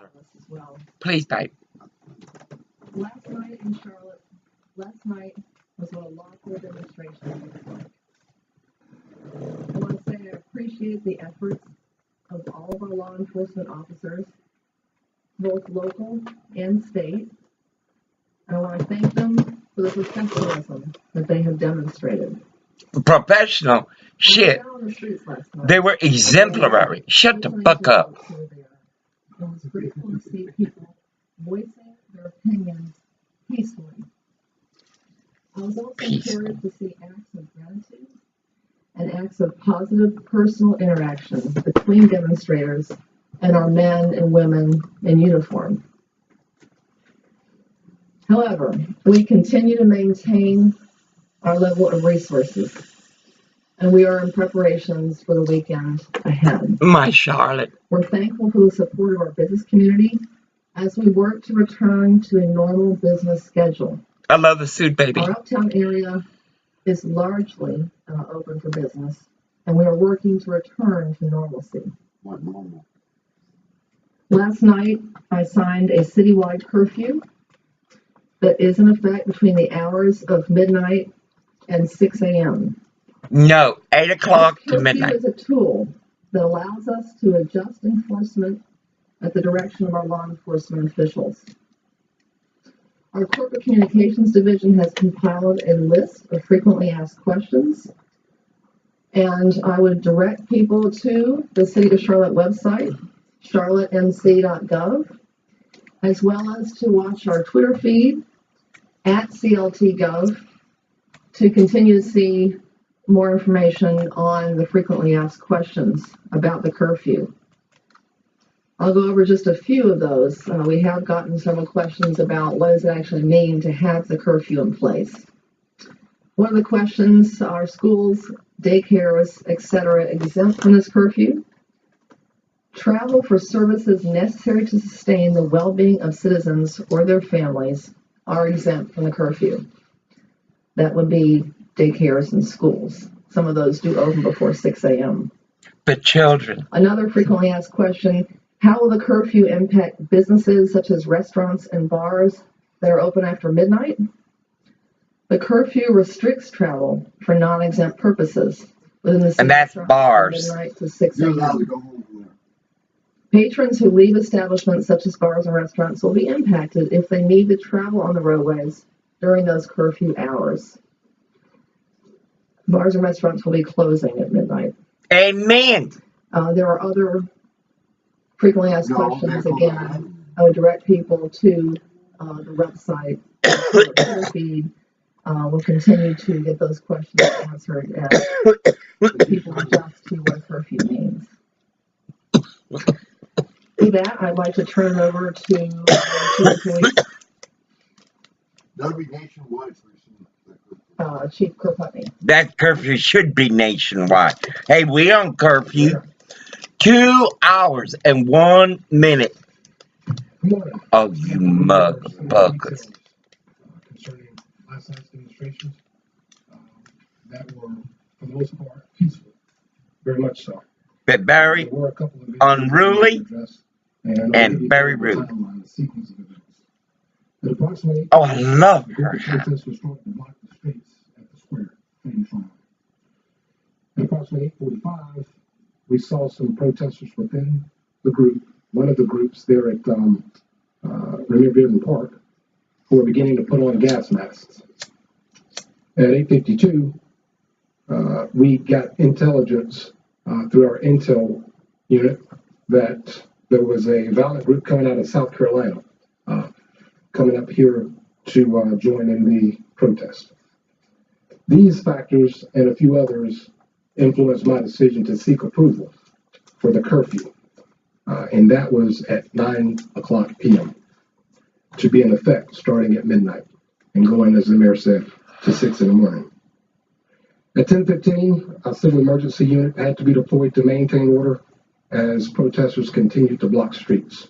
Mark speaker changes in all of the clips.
Speaker 1: as well.
Speaker 2: Please, babe.
Speaker 1: Last night in Charlotte, was what a lawful demonstration looks like. I want to say I appreciate the efforts of all of our law enforcement officers, both local and state. And I want to thank them for the professionalism that they have demonstrated.
Speaker 2: Professional shit.
Speaker 1: On the streets last night.
Speaker 2: They were exemplary. Shut the fuck up.
Speaker 1: It was grateful to see people voicing their opinions peacefully. I was also encouraged to see acts of gratitude and acts of positive personal interaction between demonstrators and our men and women in uniform. However, we continue to maintain our level of resources, and we are in preparations for the weekend ahead.
Speaker 2: My Charlotte.
Speaker 1: We're thankful for the support of our business community as we work to return to a normal business schedule.
Speaker 2: I love the suit, baby.
Speaker 1: Our uptown area is largely open for business, and we are working to return to normalcy.
Speaker 3: What normal?
Speaker 1: Last night, I signed a citywide curfew that is in effect between the hours of midnight and 6 a.m.
Speaker 2: No, 8 o'clock to
Speaker 1: Curfew
Speaker 2: midnight.
Speaker 1: is a tool that allows us to adjust enforcement at the direction of our law enforcement officials. Our Corporate Communications Division has compiled a list of frequently asked questions, and I would direct people to the City of Charlotte website, charlottemc.gov, as well as to watch our Twitter feed at CLTGov to continue to see more information on the frequently asked questions about the curfew. I'll go over just a few of those. We have gotten several questions about what does it actually mean to have the curfew in place. One of the questions are schools, daycares, etc. exempt from this curfew. Travel for services necessary to sustain the well-being of citizens or their families are exempt from the curfew. That would be daycares and schools. Some of those do open before 6 a.m.
Speaker 2: But children.
Speaker 1: Another frequently asked question, how will the curfew impact businesses such as restaurants and bars that are open after midnight? The curfew restricts travel for non-exempt purposes within the city.
Speaker 2: And that's bars.
Speaker 1: From midnight to 6
Speaker 3: You're allowed
Speaker 1: a.m.
Speaker 3: to go home from there.
Speaker 1: Patrons who leave establishments such as bars and restaurants will be impacted if they need to travel on the roadways during those curfew hours. Bars and restaurants will be closing at midnight.
Speaker 2: Amen.
Speaker 1: There are other frequently asked questions. Again, I would direct people to the website, the Twitter feed. We'll continue to get those questions answered as people adjust to what curfew means. With that, I'd like to turn it over to Chief Police.
Speaker 3: That'll be nationwide.
Speaker 1: Chief Putney.
Speaker 2: That curfew should be nationwide. Hey, we on curfew. 2 hours and 1 minute. Oh, you motherfuckers.
Speaker 4: Concerning last night's demonstrations that were, for the most part, peaceful. Very much so.
Speaker 2: But very unruly and very rude. Oh, I love her.
Speaker 4: Protesters started to block the streets at the square in Toronto. At approximately 8:45, we saw some protesters within the group, one of the groups there at Rainier Bearden Park, who were beginning to put on gas masks. At 8:52, we got intelligence through our intel unit that there was a violent group coming out of South Carolina, coming up here to join in the protest. These factors and a few others influenced my decision to seek approval for the curfew, and that was at 9 o'clock p.m. to be in effect starting at midnight and going, as the mayor said, to 6 in the morning. At 10:15, a civil emergency unit had to be deployed to maintain order as protesters continued to block streets.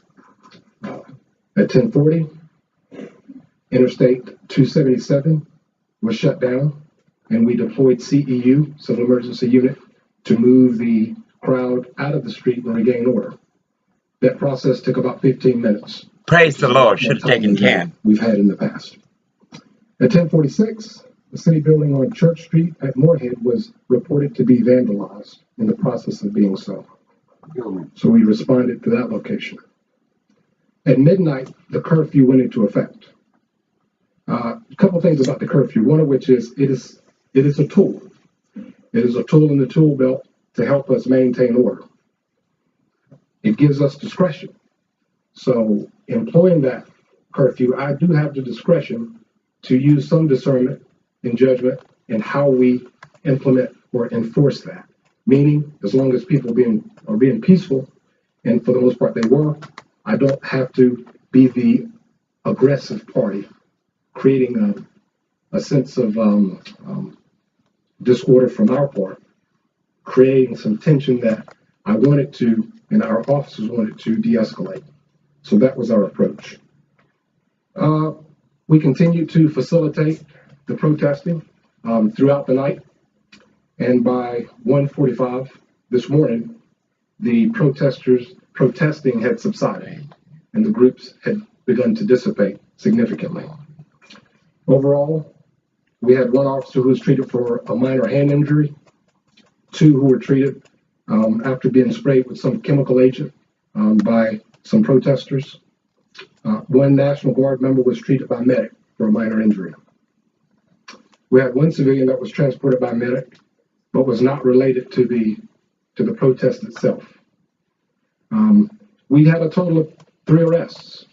Speaker 4: At 10:40, Interstate 277 was shut down, and we deployed CEU, Civil Emergency Unit, to move the crowd out of the street and regain order. That process took about 15 minutes.
Speaker 2: Praise the Lord. Should have taken 10.
Speaker 4: We've had in the past. At 10:46, the city building on Church Street at Moorhead was reported to be vandalized in the process of being so. So we responded to that location. At midnight, the curfew went into effect. A couple things about the curfew, one of which is it is a tool. It is a tool in the tool belt to help us maintain order. It gives us discretion. So employing that curfew, I do have the discretion to use some discernment and judgment in how we implement or enforce that. Meaning, as long as people are being peaceful, and for the most part they were, I don't have to be the aggressive party, creating a sense of disorder from our part, creating some tension that I wanted to, and our officers wanted to de-escalate. So that was our approach. We continued to facilitate the protesting throughout the night, and by 1:45 this morning, the protesting had subsided, and the groups had begun to dissipate significantly. Overall, we had one officer who was treated for a minor hand injury, 2 who were treated after being sprayed with some chemical agent by some protesters. 1 National Guard member was treated by medic for a minor injury. We had 1 civilian that was transported by medic, but was not related to the protest itself. We had a total of 3 arrests: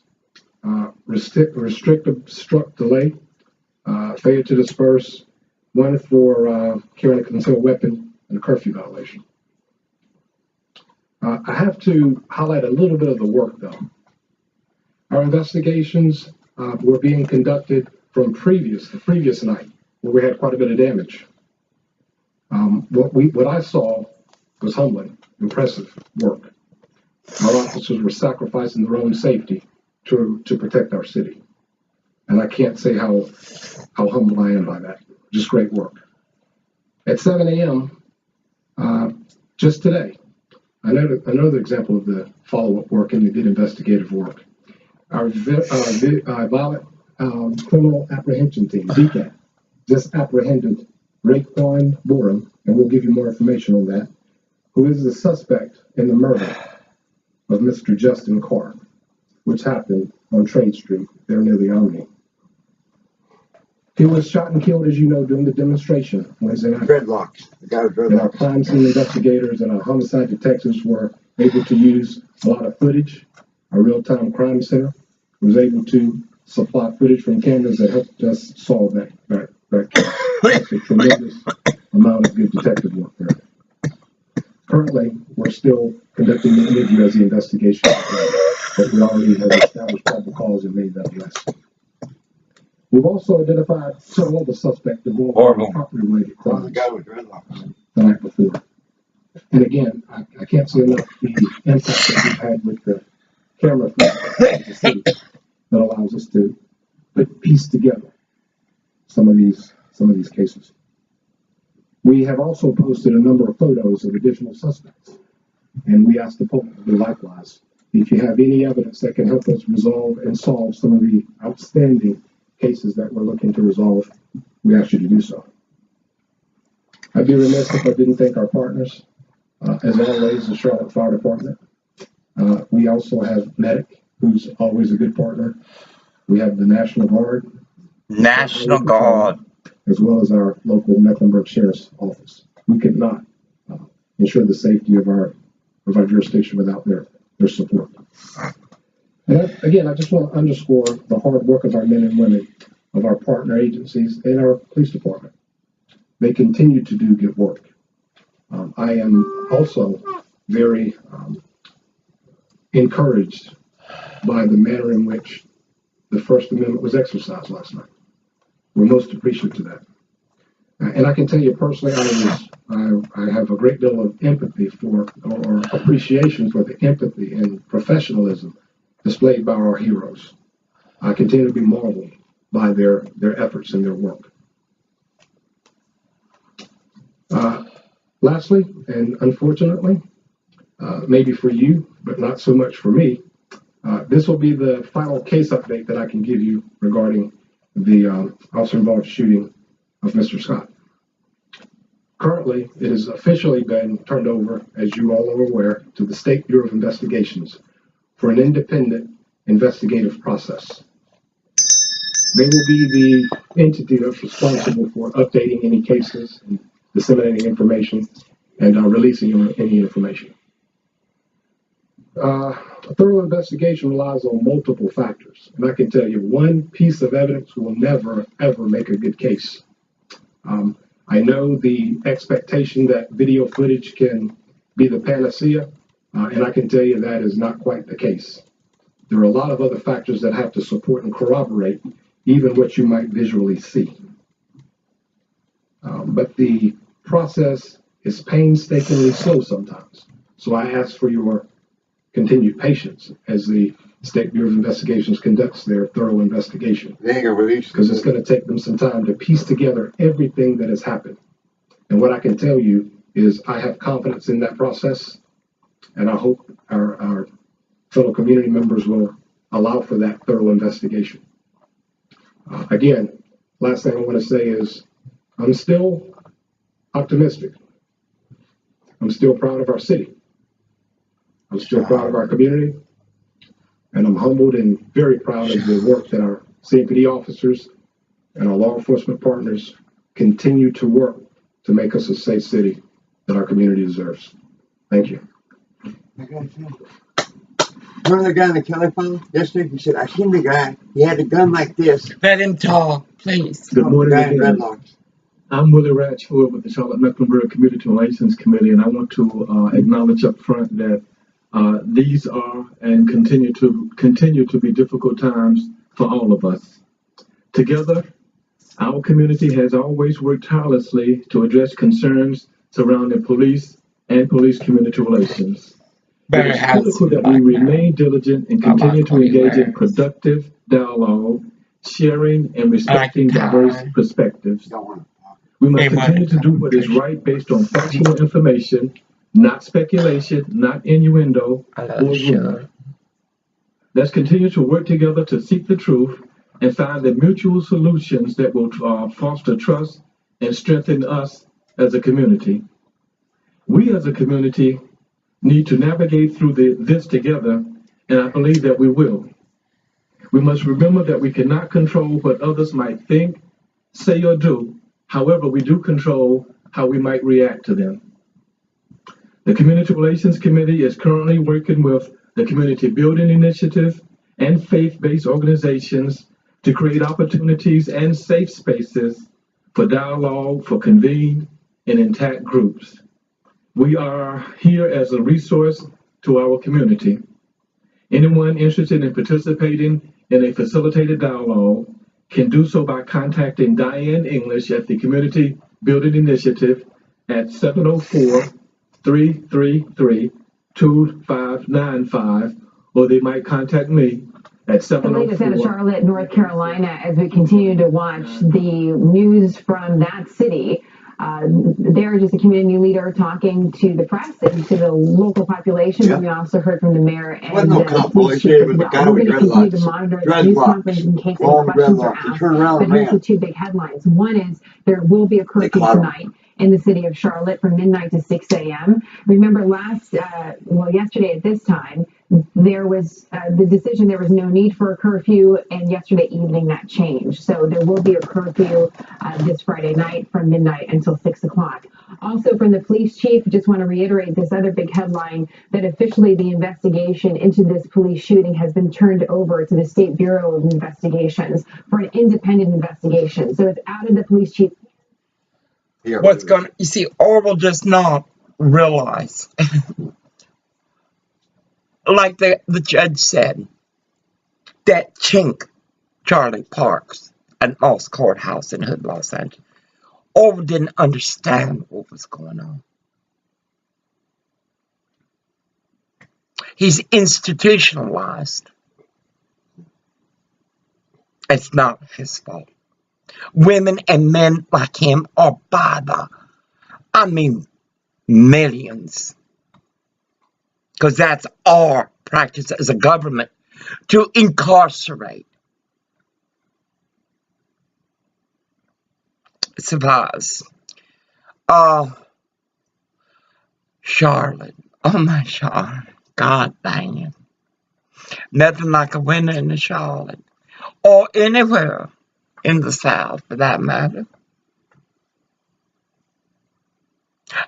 Speaker 4: restrictive struck delay, failure to disperse, 1 for carrying a concealed weapon, and a curfew violation. I have to highlight a little bit of the work, though. Our investigations were being conducted from the previous night, where we had quite a bit of damage. What I saw was humbling, impressive work. Our officers were sacrificing their own safety to protect our city. And I can't say how humbled I am by that. Just great work. At 7 a.m., just today, another example of the follow-up work and the good investigative work. Our violent criminal apprehension team, VCAT, just apprehended Raekwon Borum, and we'll give you more information on that, who is the suspect in the murder of Mr. Justin Carr, which happened on Trade Street, there near the Omni. He was shot and killed, as you know, during the demonstration Wednesday night.
Speaker 3: Dreadlocks. The guy with
Speaker 4: And our
Speaker 3: dreadlocks.
Speaker 4: crime scene investigators and our homicide detectives were able to use a lot of footage. Our real-time crime center was able to supply footage from cameras that helped us solve that case. It's a tremendous amount of good detective work there. Currently, we're still conducting the interview as the investigation is, but we already have established probable cause and made that arrest. We've also identified several other suspects involved in property-related
Speaker 3: The
Speaker 4: crimes
Speaker 3: guy with dreadlocks.
Speaker 4: the night before. And again, I can't say enough the impact that we've had with the camera footage of the city that allows us to piece together some of these cases. We have also posted a number of photos of additional suspects, and we ask the public to do likewise. If you have any evidence that can help us resolve and solve some of the outstanding cases that we're looking to resolve, we ask you to do so. I'd be remiss if I didn't thank our partners. As always, the Charlotte Fire Department. We also have Medic, who's always a good partner. We have the National Guard.
Speaker 2: National Guard.
Speaker 4: As well as our local Mecklenburg Sheriff's Office. We could not ensure the safety of our jurisdiction without their support. And again, I just want to underscore the hard work of our men and women, of our partner agencies, and our police department. They continue to do good work. I am also very encouraged by the manner in which the First Amendment was exercised last night. We're most appreciative to that. And I can tell you personally, I have a great deal of empathy for, or appreciation for the empathy and professionalism displayed by our heroes. I continue to be marveled by their efforts and their work. Lastly, and unfortunately, maybe for you, but not so much for me. This will be the final case update that I can give you regarding the officer-involved shooting of Mr. Scott. Currently, it has officially been turned over, as you all are aware, to the State Bureau of Investigations for an independent investigative process. They will be the entity that's responsible for updating any cases and disseminating information and releasing any information. A thorough investigation relies on multiple factors, and I can tell you one piece of evidence will never, ever make a good case. I know the expectation that video footage can be the panacea, and I can tell you that is not quite the case. There are a lot of other factors that have to support and corroborate even what you might visually see. But the process is painstakingly slow sometimes. So I ask for your continued patience as the State Bureau of Investigations conducts their thorough investigation.
Speaker 3: They ain't gonna release
Speaker 4: Because it's going to take them some time to piece together everything that has happened. And what I can tell you is I have confidence in that process, and I hope our fellow community members will allow for that thorough investigation. Again, last thing I want to say is I'm still optimistic. I'm still proud of our city. I'm still proud of our community. And I'm humbled and very proud of the work that our CMPD officers and our law enforcement partners continue to work to make us a safe city that our community deserves. Thank you.
Speaker 3: I gotta say, remember the guy on the telephone yesterday? He said, I seen the guy. He had a gun like this.
Speaker 2: Let him talk, please.
Speaker 4: Good morning
Speaker 3: The guy in
Speaker 4: again.
Speaker 3: dreadlocks.
Speaker 4: I'm Willie Ratchford with the Charlotte-Mecklenburg Community Relations Committee, and I want to acknowledge up front that these are and continue to be difficult times for all of us. Together, our community has always worked tirelessly to address concerns surrounding police and police community relations. It is critical that we remain diligent and continue to engage in productive dialogue, sharing and respecting diverse perspectives.
Speaker 3: Don't want to.
Speaker 4: We must continue to do what is right based on factual information, not speculation, not innuendo, or rumor. Let's continue to work together to seek the truth and find the mutual solutions that will foster trust and strengthen us as a community. We as a community need to navigate through this together, and I believe that we will. We must remember that we cannot control what others might think, say, or do. However, we do control how we might react to them. The Community Relations Committee is currently working with the Community Building Initiative and faith-based organizations to create opportunities and safe spaces for dialogue for convened and intact groups. We are here as a resource to our community. Anyone interested in participating in a facilitated dialogue can do so by contacting Diane English at the Community Building Initiative at 704-333-2595, or they might contact me at 704.
Speaker 5: The latest out of Charlotte, North Carolina, as we continue to watch the news from that city. There, just a community leader talking to the press and to the local population.
Speaker 3: Yeah.
Speaker 5: We also heard from the mayor and
Speaker 3: Wasn't no
Speaker 5: the police chief
Speaker 3: compilation,
Speaker 5: as
Speaker 3: but the
Speaker 5: well.
Speaker 3: guy
Speaker 5: We're
Speaker 3: with
Speaker 5: going to continue to
Speaker 3: dreadlocks.
Speaker 5: monitor the news conference in case any
Speaker 3: Long
Speaker 5: questions are
Speaker 3: dreadlocks. He
Speaker 5: asked.
Speaker 3: turned around
Speaker 5: But
Speaker 3: and
Speaker 5: here's the
Speaker 3: ran.
Speaker 5: two big headlines. One is there will be a curfew
Speaker 3: caught him.
Speaker 5: tonight in the city of Charlotte from midnight to 6 a.m. Remember yesterday at this time, there was the decision there was no need for a curfew, and yesterday evening that changed. So there will be a curfew this Friday night from midnight until 6 o'clock. Also from the police chief, just want to reiterate this other big headline that officially the investigation into this police shooting has been turned over to the State Bureau of Investigations for an independent investigation. So it's out of the police chief.
Speaker 3: Yeah,
Speaker 2: You see, Orwell does not realize, like the judge said, that chink, Charlie Parks, an Moss courthouse in Hood, Los Angeles, Orwell didn't understand what was going on. He's institutionalized. It's not his fault. Women and men like him are by the millions. because that's our practice as a government, to incarcerate. Suppose. Charlotte. Oh, my Charlotte. God dang it. Nothing like a winter in the Charlotte. Or anywhere in the South, for that matter.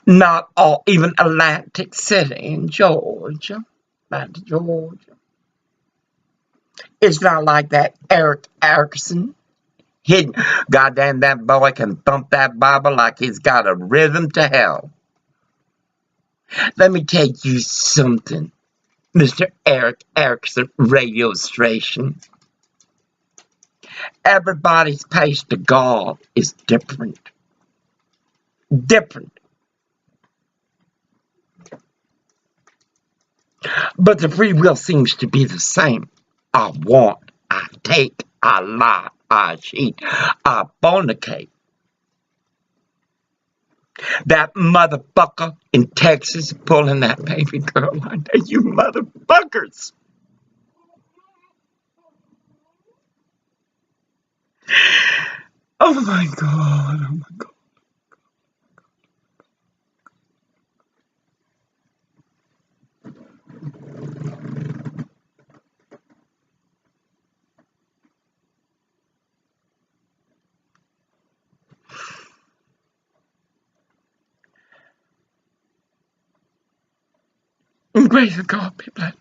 Speaker 2: Not all, even Atlantic City in Georgia. Atlanta, Georgia. It's not like that Eric Erickson. Goddamn, that boy can thump that Bible like he's got a rhythm to hell. Let me tell you something, Mr. Eric Erickson radio station. Everybody's pace to God is different. Different. But the free will seems to be the same. I want, I take, I lie, I cheat, I fornicate. That motherfucker in Texas pulling that baby girl on there, you motherfuckers. Oh my God, oh my God. And grace of God be blessed.